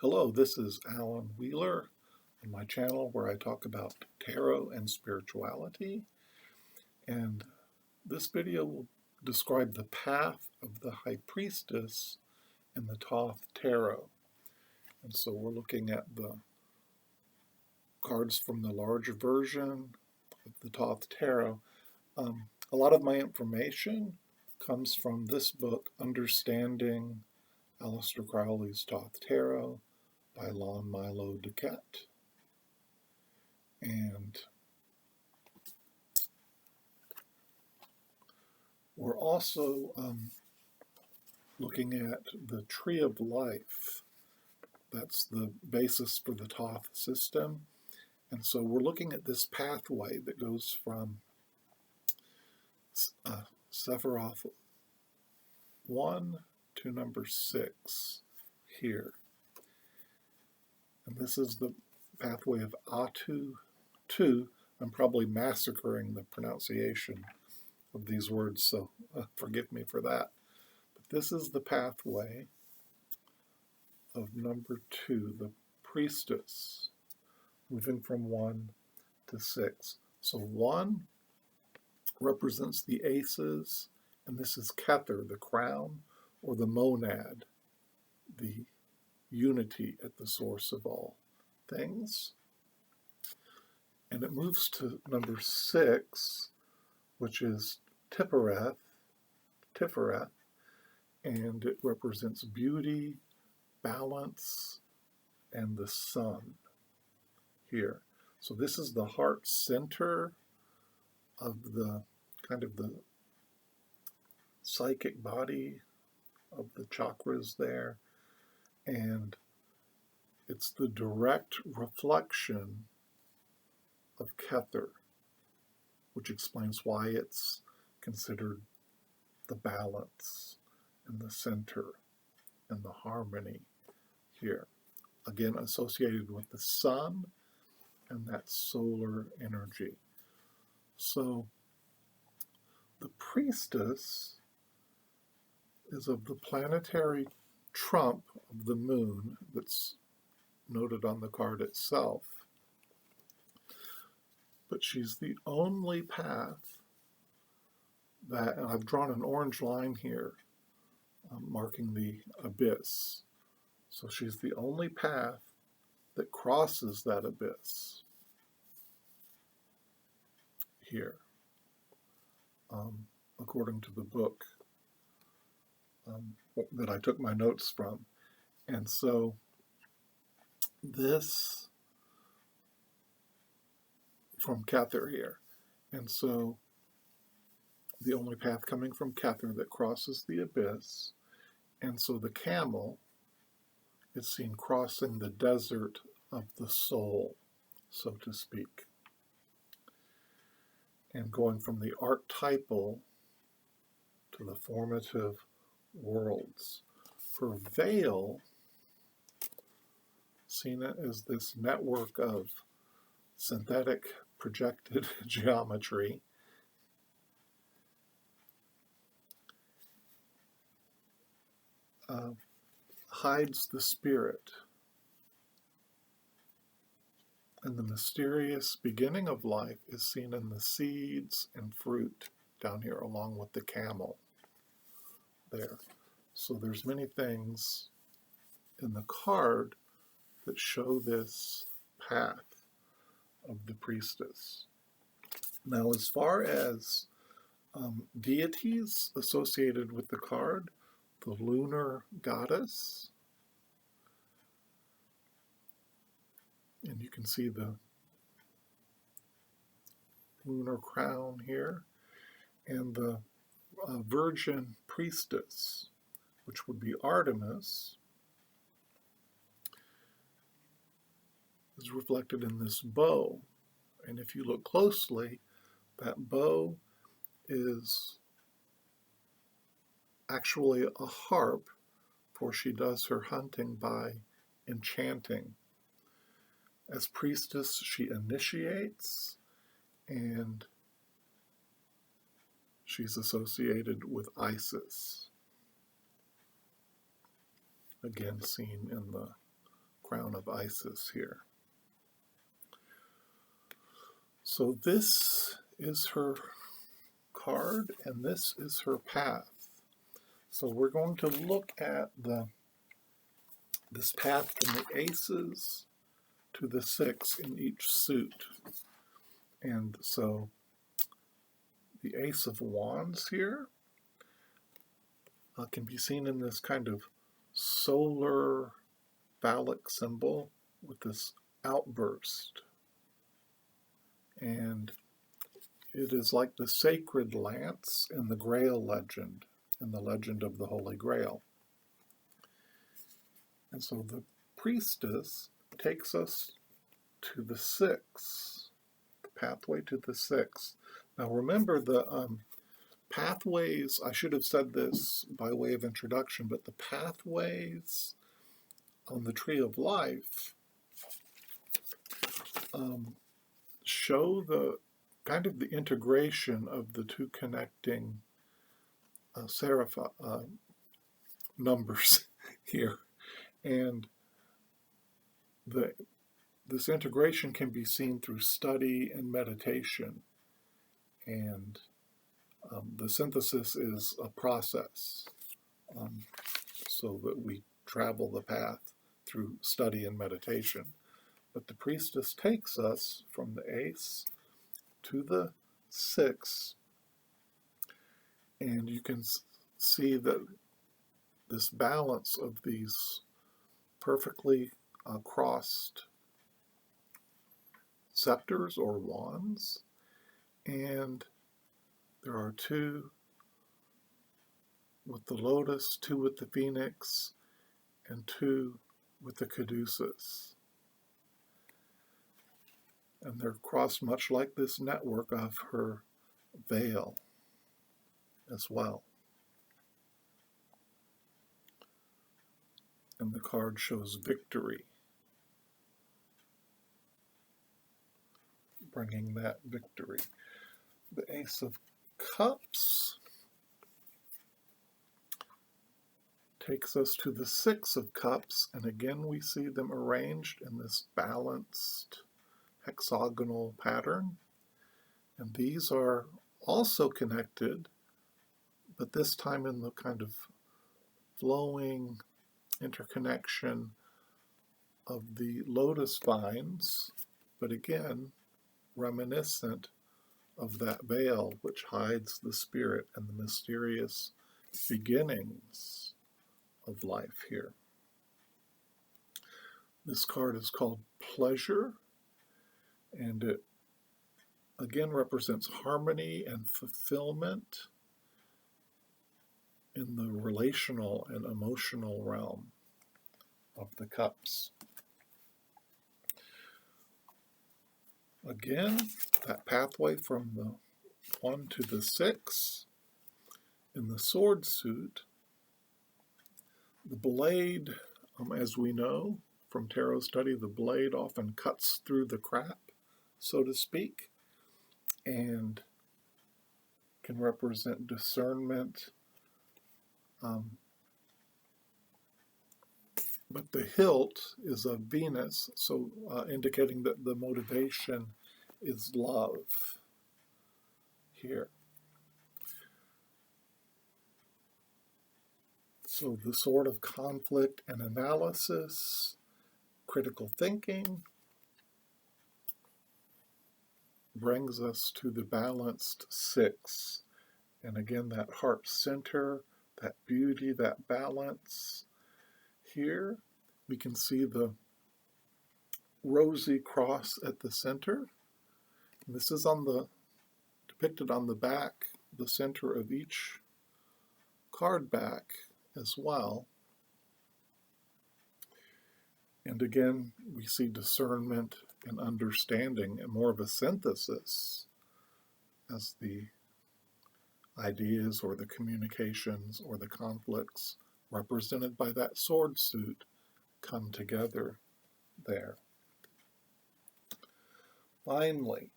Hello, this is Alan Wheeler on my channel where I talk about tarot and spirituality. And this video will describe the path of the High Priestess in the Thoth Tarot. And so we're looking at the cards from the larger version of the Thoth Tarot. A lot of my information comes from this book, Understanding Aleister Crowley's Thoth Tarot by Lon Milo Duquette. And we're also looking at the Tree of Life. That's the basis for the Thoth system. And so we're looking at this pathway that goes from Sephiroth 1 to number 6 here. And this is the pathway of Atu 2. I'm probably massacring the pronunciation of these words, so forgive me for that. But this is the pathway of number 2, the Priestess, moving from 1 to 6. So 1 represents the aces, and this is Kether, the crown, or the monad, the unity at the source of all things. And it moves to number 6, which is Tiferet, and it represents beauty, balance, and the sun here. So this is the heart center of the kind of the psychic body of the chakras there, and it's the direct reflection of Kether, which explains why it's considered the balance and the center and the harmony here. Again, associated with the sun and that solar energy. So the Priestess is of the planetary trump of the moon that's noted on the card itself. But she's the only path that, and I've drawn an orange line here marking the abyss. So she's the only path that crosses that abyss here, according to the book that I took my notes from. And so this from Kether here. And so the only path coming from Kether that crosses the abyss. And so the camel is seen crossing the desert of the soul, so to speak, and going from the archetypal to the formative worlds. Her veil, seen it as this network of synthetic projected geometry, hides the spirit. And the mysterious beginning of life is seen in the seeds and fruit down here, along with the camel there. So there's many things in the card that show this path of the Priestess. Now, as far as deities associated with the card, the lunar goddess, and you can see the lunar crown here, and the virgin priestess, which would be Artemis, is reflected in this bow. And if you look closely, that bow is actually a harp, for she does her hunting by enchanting. As priestess, she initiates, and she's associated with Isis, again seen in the crown of Isis here. So this is her card, and this is her path. So we're going to look at this path from the aces to the 6 in each suit. And so the Ace of Wands here can be seen in this kind of solar phallic symbol with this outburst. And it is like the sacred lance in the Grail legend, in the legend of the Holy Grail. And so the Priestess takes us to the 6, the pathway to the 6. Now remember the pathways, I should have said this by way of introduction, but the pathways on the Tree of Life show the kind of the integration of the two connecting seraph numbers here. And this integration can be seen through study and meditation. And the synthesis is a process so that we travel the path through study and meditation. But the Priestess takes us from the Ace to the 6, and you can see that this balance of these perfectly crossed scepters or wands, and there are 2 with the lotus, 2 with the phoenix, and 2 with the caduceus. And they're crossed much like this network of her veil as well. And the card shows victory, bringing that victory. The Ace of Cups takes us to the 6 of Cups, and again we see them arranged in this balanced hexagonal pattern. And these are also connected, but this time in the kind of flowing interconnection of the lotus vines, but again reminiscent of that veil which hides the spirit and the mysterious beginnings of life here. This card is called Pleasure, and it again represents harmony and fulfillment in the relational and emotional realm of the cups. Again, that pathway from the 1 to the 6 in the sword suit. The blade, as we know from tarot study, the blade often cuts through the crap, so to speak, and can represent discernment. But the hilt is of Venus, so indicating that the motivation is love here. So the sword of conflict and analysis, critical thinking, brings us to the balanced 6. And again, that heart center, that beauty, that balance. Here we can see the rosy cross at the center. And this is depicted on the back, the center of each card back as well. And again, we see discernment and understanding and more of a synthesis as the ideas or the communications or the conflicts represented by that sword suit come together there. Finally,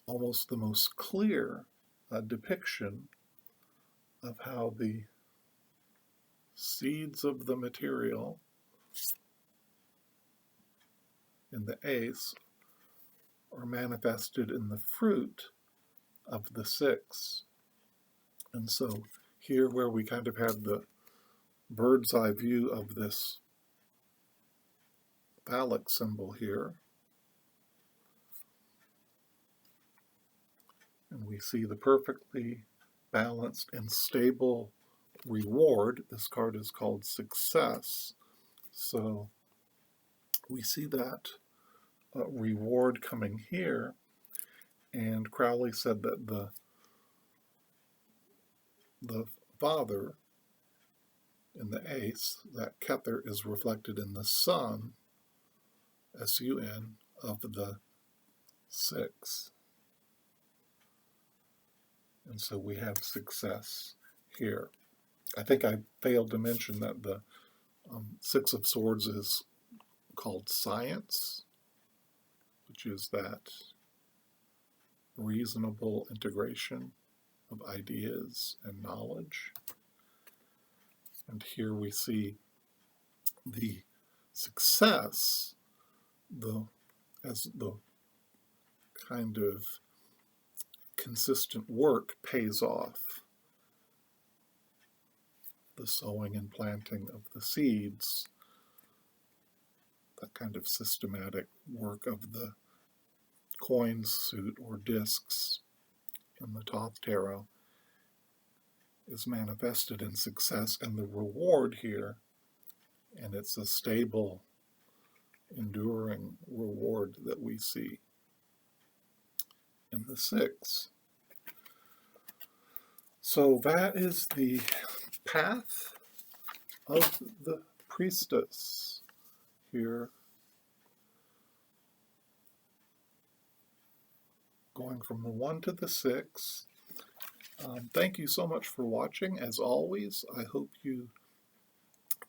almost the most clear depiction of how the seeds of the material in the ace are manifested in the fruit of the six. And so here, where we kind of have the bird's eye view of this phallic symbol here, and we see the perfectly balanced and stable reward. This card is called Success. So we see that reward coming here, and Crowley said that the father in the ace, that Kether, is reflected in the sun, S-U-N, of the six. And so we have success here. I think I failed to mention that the Six of Swords is called science, which is that reasonable integration of ideas and knowledge. And here we see the success, as the kind of consistent work pays off. The sowing and planting of the seeds, that kind of systematic work of the coin suit or discs in the Thoth Tarot is manifested in success, and the reward here, and it's a stable, enduring reward that we see in the six. So that is the path of the priestess here, going from the 1 to the 6. Thank you so much for watching. As always, I hope you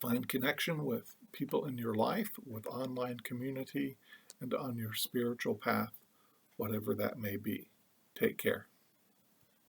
find connection with people in your life, with online community, and on your spiritual path, whatever that may be. Take care.